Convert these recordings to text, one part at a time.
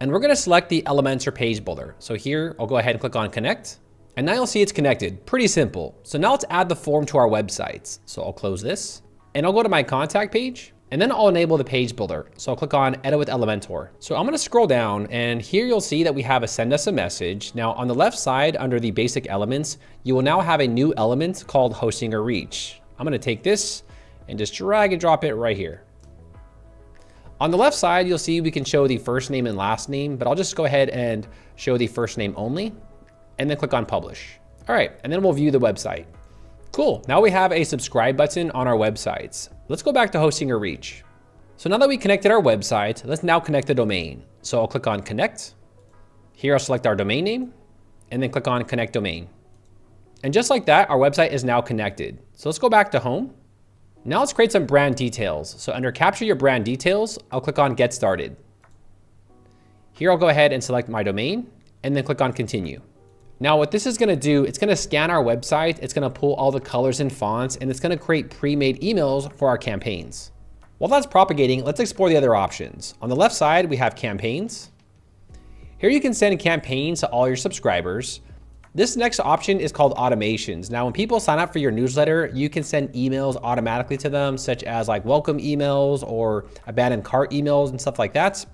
And we're gonna select the Elementor page builder. So here, I'll go ahead and click on connect. And now you'll see it's connected, pretty simple. So now let's add the form to our websites. So I'll close this and I'll go to my contact page and then I'll enable the page builder. So I'll click on edit with Elementor. So I'm gonna scroll down and here you'll see that we have a send us a message. Now on the left side under the basic elements, you will now have a new element called hosting or reach. I'm gonna take this and just drag and drop it right here. On the left side, you'll see we can show the first name and last name, but I'll just go ahead and show the first name only and then click on publish. All right, and then we'll view the website. Cool, now we have a subscribe button on our websites. Let's go back to hosting or reach. So now that we connected our website, let's now connect the domain. So I'll click on connect. Here I'll select our domain name and then click on connect domain. And just like that, our website is now connected. So let's go back to home. Now let's create some brand details. So under capture your brand details, I'll click on get started. Here I'll go ahead and select my domain and then click on continue. Now what this is gonna do, it's gonna scan our website, it's gonna pull all the colors and fonts, and it's gonna create pre-made emails for our campaigns. While that's propagating, let's explore the other options. On the left side, we have campaigns. Here you can send campaigns to all your subscribers. This next option is called automations. Now, when people sign up for your newsletter, you can send emails automatically to them, such as like welcome emails or abandoned cart emails and stuff like that.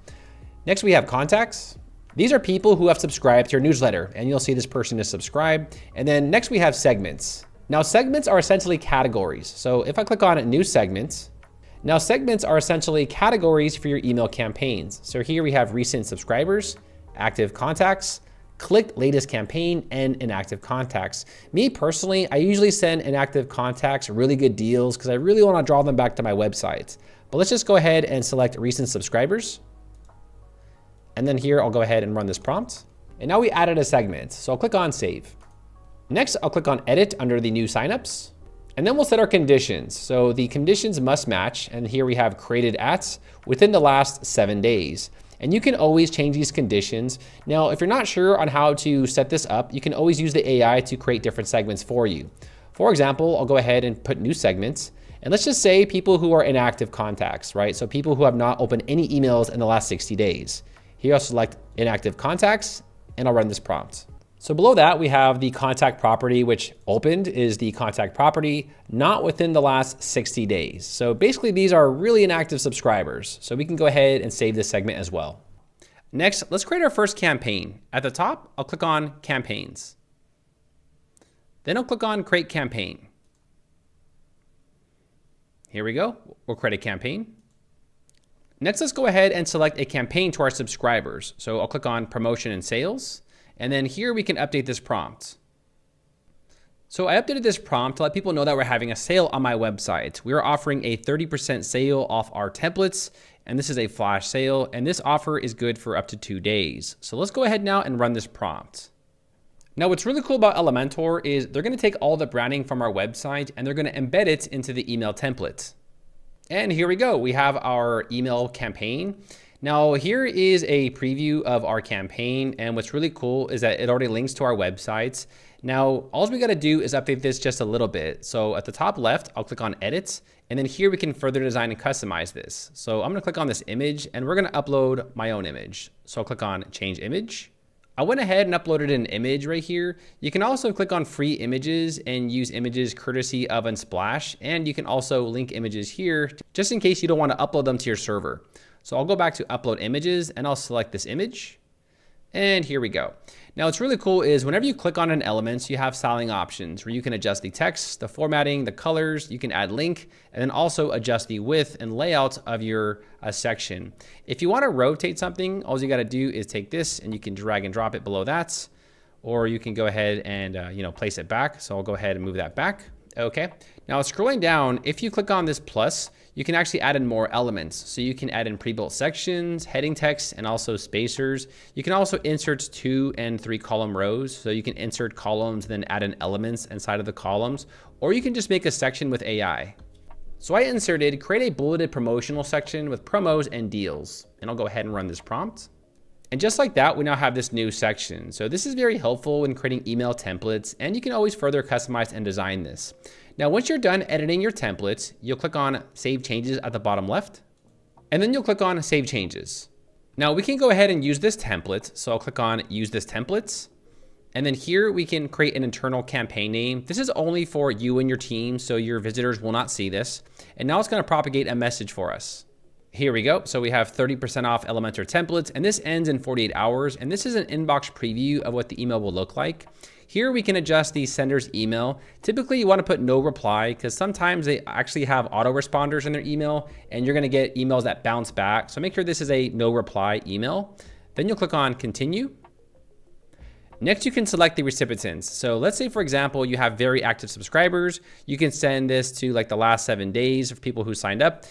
Next, we have contacts. These are people who have subscribed to your newsletter, and you'll see this person is subscribed. And then next we have segments. Now, segments are essentially categories. So if I click on new segments, now segments are essentially categories for your email campaigns. So here we have recent subscribers, active contacts, clicked latest campaign, and inactive contacts. Me personally, I usually send inactive contacts really good deals because I really want to draw them back to my website. But let's just go ahead and select recent subscribers. And then here I'll go ahead and run this prompt. And now we added a segment. So I'll click on save. Next, I'll click on edit under the new signups. And then we'll set our conditions. So the conditions must match. And here we have created at within the last 7 days. And you can always change these conditions. Now, if you're not sure on how to set this up, you can always use the AI to create different segments for you. For example, I'll go ahead and put new segments. And let's just say people who are inactive contacts, right? So people who have not opened any emails in the last 60 days. Here I'll select inactive contacts and I'll run this prompt. So below that, we have the contact property, which opened is the contact property, not within the last 60 days. So basically these are really inactive subscribers. So we can go ahead and save this segment as well. Next, let's create our first campaign. At the top, I'll click on campaigns. Then I'll click on create campaign. Here we go, we'll create a campaign. Next, let's go ahead and select a campaign to our subscribers. So I'll click on promotion and sales. And then here we can update this prompt. So I updated this prompt to let people know that we're having a sale on my website. We are offering a 30% sale off our templates, and this is a flash sale, and this offer is good for up to 2 days. So let's go ahead now and run this prompt. Now what's really cool about Elementor is they're gonna take all the branding from our website and they're gonna embed it into the email template. And here we go, we have our email campaign. Now here is a preview of our campaign, and what's really cool is that it already links to our websites. Now all we gotta do is update this just a little bit. So at the top left, I'll click on edit, and then here we can further design and customize this. So I'm gonna click on this image and we're gonna upload my own image. So I'll click on change image. I went ahead and uploaded an image right here. You can also click on free images and use images courtesy of Unsplash, and you can also link images here just in case you don't want to upload them to your server. So I'll go back to upload images and I'll select this image. And here we go. Now what's really cool is whenever you click on an element, you have styling options where you can adjust the text, the formatting, the colors, you can add link, and then also adjust the width and layout of your section. If you want to rotate something, all you got to do is take this and you can drag and drop it below that, or you can go ahead and place it back. So I'll go ahead and move that back. Okay. Now scrolling down, if you click on this plus, you can actually add in more elements. So you can add in pre-built sections, heading text, and also spacers. You can also insert 2 and 3 column rows. So you can insert columns, then add in elements inside of the columns, or you can just make a section with AI. So I inserted create a bulleted promotional section with promos and deals. And I'll go ahead and run this prompt. And just like that, we now have this new section. So this is very helpful when creating email templates, and you can always further customize and design this. Now, once you're done editing your templates, you'll click on Save Changes at the bottom left, and then you'll click on Save Changes. Now we can go ahead and use this template. So I'll click on use this templates. And then here we can create an internal campaign name. This is only for you and your team, so your visitors will not see this. And now it's gonna propagate a message for us. Here we go. So we have 30% off Elementor templates, and this ends in 48 hours. And this is an inbox preview of what the email will look like. Here we can adjust the sender's email. Typically you wanna put no reply because sometimes they actually have autoresponders in their email and you're gonna get emails that bounce back. So make sure this is a no reply email. Then you'll click on continue. Next, you can select the recipients. So let's say, for example, you have very active subscribers. You can send this to like the last 7 days of people who signed up.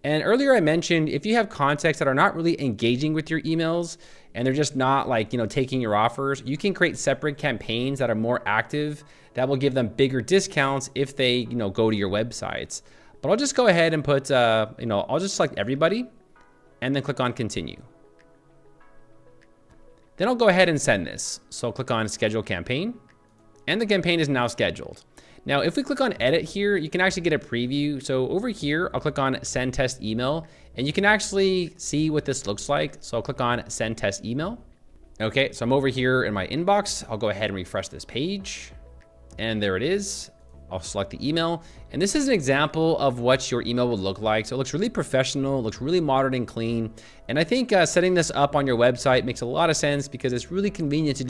And earlier I mentioned, if you have contacts that are not really engaging with your emails and they're just not like, taking your offers, you can create separate campaigns that are more active that will give them bigger discounts if they, go to your websites. But I'll just go ahead and put, I'll just select everybody and then click on continue. Then I'll go ahead and send this. So I'll click on schedule campaign and the campaign is now scheduled. Now, if we click on edit here, you can actually get a preview. So over here, I'll click on send test email and you can actually see what this looks like. So I'll click on send test email. Okay, so I'm over here in my inbox. I'll go ahead and refresh this page and there it is. I'll select the email. And this is an example of what your email will look like. So it looks really professional, it looks really modern and clean. And I think setting this up on your website makes a lot of sense because it's really convenient to do